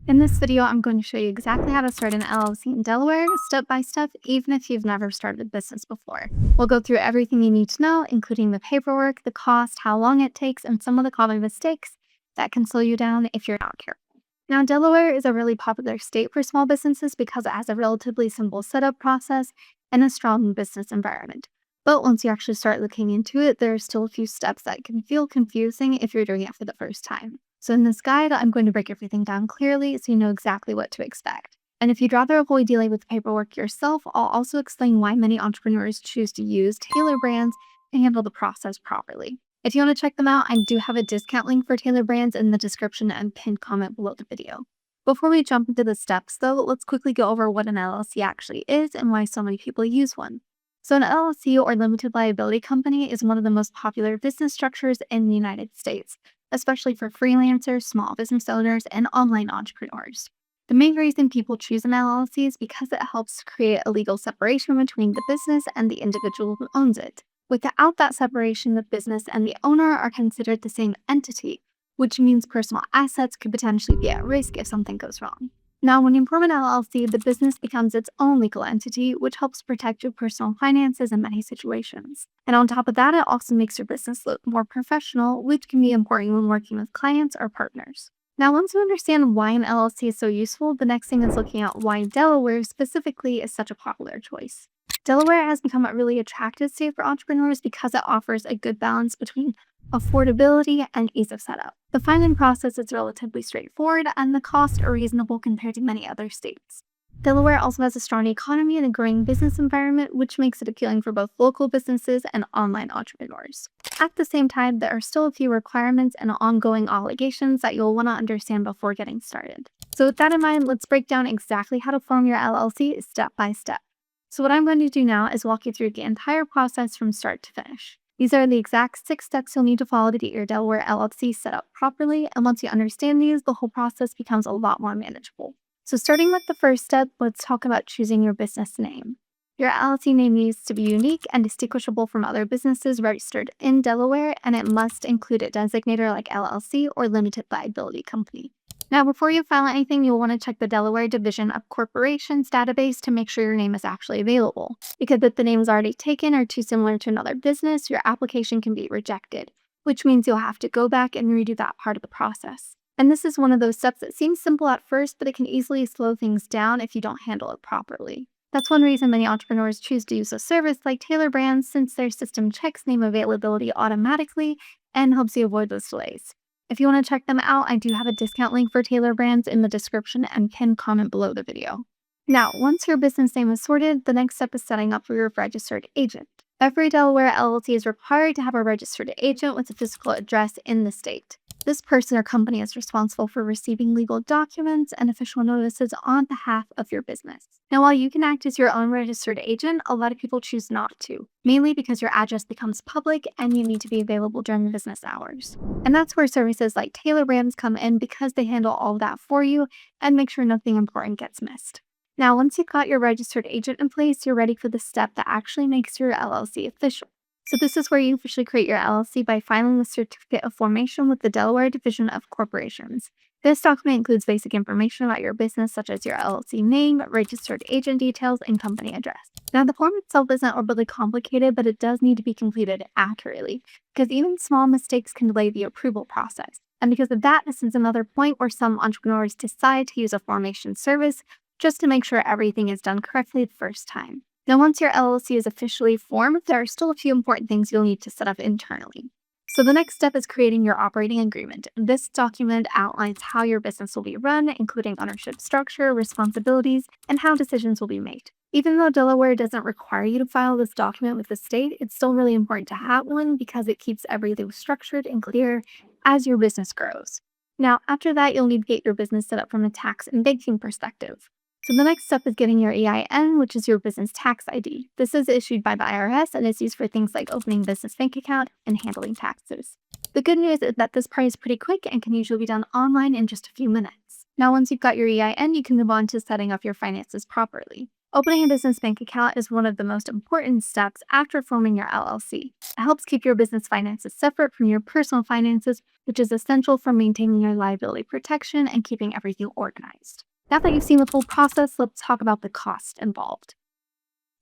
In this video, I'm going to show you exactly how to start an LLC in Delaware, step by step, even if you've never started a business before. We'll go through everything you need to know, including the paperwork, the cost, how long it takes, and some of the common mistakes that can slow you down if you're not careful. Now, Delaware is a really popular state for small businesses because it has a relatively simple setup process and a strong business environment. But once you actually start looking into it, there are still a few steps that can feel confusing if you're doing it for the first time. So in this guide, I'm going to break everything down clearly so you know exactly what to expect. And if you'd rather avoid dealing with paperwork yourself, I'll also explain why many entrepreneurs choose to use Tailor brands and handle the process properly. If you want to check them out, I do have a discount link for Tailor brands in the description and pinned comment below the video. Before we jump into the steps though, let's quickly go over what an LLC actually is and why so many people use one. So an LLC or limited liability company is one of the most popular business structures in the United States, especially for freelancers, small business owners, and online entrepreneurs. The main reason people choose an LLC is because it helps create a legal separation between the business and the individual who owns it. Without that separation, the business and the owner are considered the same entity, which means personal assets could potentially be at risk if something goes wrong. Now, when you form an LLC, the business becomes its own legal entity, which helps protect your personal finances in many situations. And on top of that, it also makes your business look more professional, which can be important when working with clients or partners. Now, once you understand why an LLC is so useful, the next thing is looking at why Delaware specifically is such a popular choice. Delaware has become a really attractive state for entrepreneurs because it offers a good balance between affordability and ease of setup. The filing process is relatively straightforward and the costs are reasonable compared to many other states. Delaware also has a strong economy and a growing business environment, which makes it appealing for both local businesses and online entrepreneurs. At the same time, there are still a few requirements and ongoing obligations that you'll want to understand before getting started. So with that in mind, let's break down exactly how to form your LLC step by step. So what I'm going to do now is walk you through the entire process from start to finish. These are the exact 6 steps you'll need to follow to get your Delaware LLC set up properly, and once you understand these, the whole process becomes a lot more manageable. So starting with the first step, let's talk about choosing your business name. Your LLC name needs to be unique and distinguishable from other businesses registered in Delaware, and it must include a designator like LLC or limited liability company. Now, before you file anything, you'll want to check the Delaware Division of Corporations database to make sure your name is actually available. Because if the name is already taken or too similar to another business, your application can be rejected, which means you'll have to go back and redo that part of the process. And this is one of those steps that seems simple at first, but it can easily slow things down if you don't handle it properly. That's one reason many entrepreneurs choose to use a service like Tailor Brands, since their system checks name availability automatically and helps you avoid those delays. If you want to check them out, I do have a discount link for Tailor Brands in the description and pinned comment below the video. Now, once your business name is sorted, the next step is setting up for your registered agent. Every Delaware LLC is required to have a registered agent with a physical address in the state. This person or company is responsible for receiving legal documents and official notices on behalf of your business. Now, while you can act as your own registered agent, a lot of people choose not to, mainly because your address becomes public and you need to be available during business hours. And that's where services like Tailor Brands come in because they handle all of that for you and make sure nothing important gets missed. Now, once you've got your registered agent in place, you're ready for the step that actually makes your LLC official. So this is where you officially create your LLC by filing the certificate of formation with the Delaware Division of Corporations. This document includes basic information about your business, such as your LLC name, registered agent details, and company address. Now, the form itself isn't overly complicated, but it does need to be completed accurately, because even small mistakes can delay the approval process. And because of that, this is another point where some entrepreneurs decide to use a formation service just to make sure everything is done correctly the first time. Now, once your LLC is officially formed, there are still a few important things you'll need to set up internally. So the next step is creating your operating agreement. This document outlines how your business will be run, including ownership structure, responsibilities, and how decisions will be made. Even though Delaware doesn't require you to file this document with the state, it's still really important to have one because it keeps everything structured and clear as your business grows. Now, after that, you'll need to get your business set up from a tax and banking perspective. So the next step is getting your EIN, which is your business tax ID. This is issued by the IRS and is used for things like opening a business bank account and handling taxes. The good news is that this part is pretty quick and can usually be done online in just a few minutes. Now, once you've got your EIN, you can move on to setting up your finances properly. Opening a business bank account is one of the most important steps after forming your LLC. It helps keep your business finances separate from your personal finances, which is essential for maintaining your liability protection and keeping everything organized. Now that you've seen the full process, let's talk about the cost involved.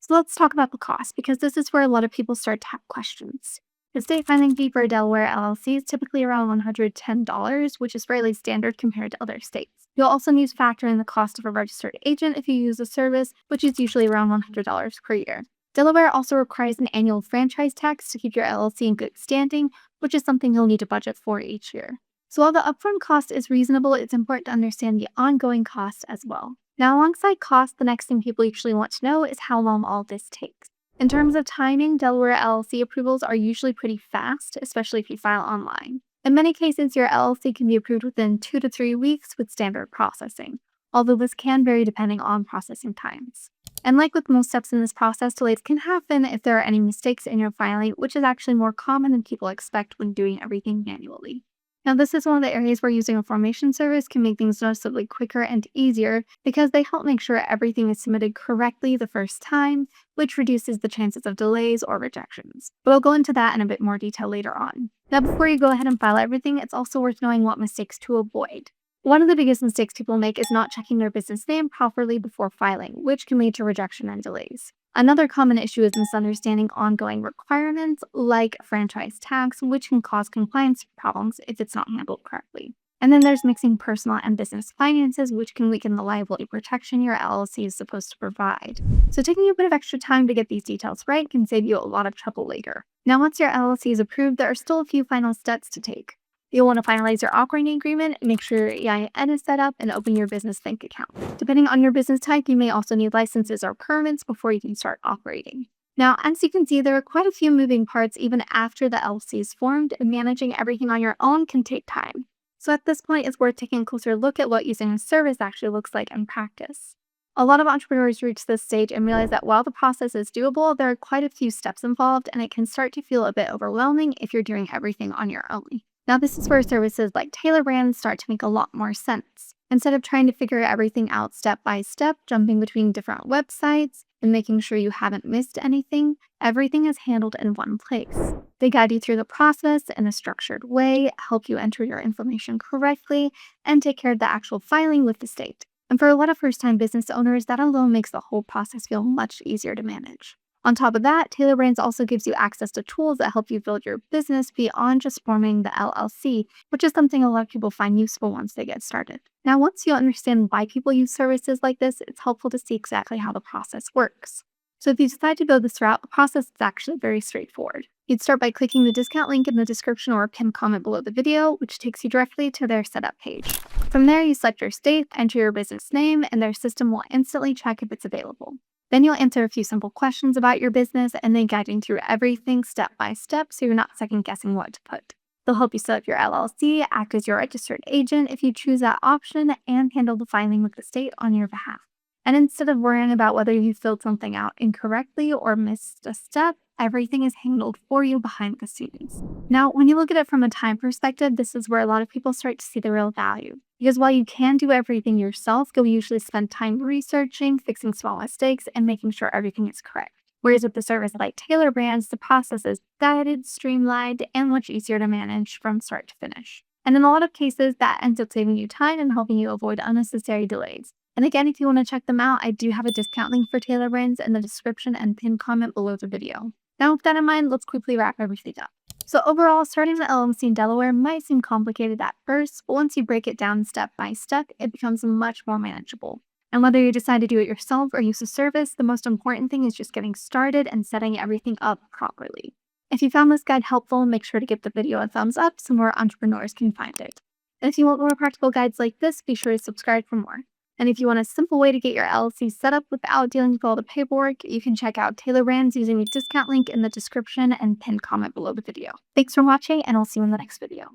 So let's talk about the cost because this is where a lot of people start to have questions. The state filing fee for a Delaware LLC is typically around $110, which is fairly standard compared to other states. You'll also need to factor in the cost of a registered agent if you use a service, which is usually around $100 per year. Delaware also requires an annual franchise tax to keep your LLC in good standing, which is something you'll need to budget for each year. So while the upfront cost is reasonable, it's important to understand the ongoing cost as well. Now, alongside cost, the next thing people usually want to know is how long all this takes. In terms of timing, Delaware LLC approvals are usually pretty fast, especially if you file online. In many cases, your LLC can be approved within 2 to 3 weeks with standard processing, although this can vary depending on processing times. And like with most steps in this process, delays can happen if there are any mistakes in your filing, which is actually more common than people expect when doing everything manually. Now, this is one of the areas where using a formation service can make things noticeably quicker and easier because they help make sure everything is submitted correctly the first time, which reduces the chances of delays or rejections. But I'll go into that in a bit more detail later on. Now, before you go ahead and file everything, it's also worth knowing what mistakes to avoid. One of the biggest mistakes people make is not checking their business name properly before filing, which can lead to rejection and delays. Another common issue is misunderstanding ongoing requirements like franchise tax, which can cause compliance problems if it's not handled correctly. And then there's mixing personal and business finances, which can weaken the liability protection your LLC is supposed to provide. So taking a bit of extra time to get these details right can save you a lot of trouble later. Now, once your LLC is approved, there are still a few final steps to take. You'll want to finalize your operating agreement, make sure your EIN is set up, and open your business bank account. Depending on your business type, you may also need licenses or permits before you can start operating. Now, as you can see, there are quite a few moving parts even after the LLC is formed, and managing everything on your own can take time. So at this point, it's worth taking a closer look at what using a service actually looks like in practice. A lot of entrepreneurs reach this stage and realize that while the process is doable, there are quite a few steps involved, and it can start to feel a bit overwhelming if you're doing everything on your own. Now, this is where services like Tailor brands start to make a lot more sense. Instead of trying to figure everything out step by step, jumping between different websites, and making sure you haven't missed anything, everything is handled in one place. They guide you through the process in a structured way, help you enter your information correctly, and take care of the actual filing with the state. And for a lot of first-time business owners, that alone makes the whole process feel much easier to manage. On top of that, Tailor Brands also gives you access to tools that help you build your business beyond just forming the LLC, which is something a lot of people find useful once they get started. Now, once you understand why people use services like this, it's helpful to see exactly how the process works. So if you decide to go this route, the process is actually very straightforward. You'd start by clicking the discount link in the description or a pinned comment below the video, which takes you directly to their setup page. From there, you select your state, enter your business name, and their system will instantly check if it's available. Then you'll answer a few simple questions about your business and then guiding through everything step by step so you're not second guessing what to put. They'll help you set up your LLC, act as your registered agent if you choose that option, and handle the filing with the state on your behalf. And instead of worrying about whether you filled something out incorrectly or missed a step, everything is handled for you behind the scenes. Now, when you look at it from a time perspective, this is where a lot of people start to see the real value. Because while you can do everything yourself, you'll usually spend time researching, fixing small mistakes, and making sure everything is correct. Whereas with the service like Tailor Brands, the process is guided, streamlined, and much easier to manage from start to finish. And in a lot of cases, that ends up saving you time and helping you avoid unnecessary delays. And again, if you want to check them out, I do have a discount link for Tailor Brands in the description and pinned comment below the video. Now, with that in mind, let's quickly wrap everything up. So overall, starting the LLC in Delaware might seem complicated at first, but once you break it down step by step, it becomes much more manageable. And whether you decide to do it yourself or use a service, the most important thing is just getting started and setting everything up properly. If you found this guide helpful, make sure to give the video a thumbs up so more entrepreneurs can find it. And if you want more practical guides like this, be sure to subscribe for more. And if you want a simple way to get your LLC set up without dealing with all the paperwork, you can check out Tailor Brands using the discount link in the description and pinned comment below the video. Thanks for watching, and I'll see you in the next video.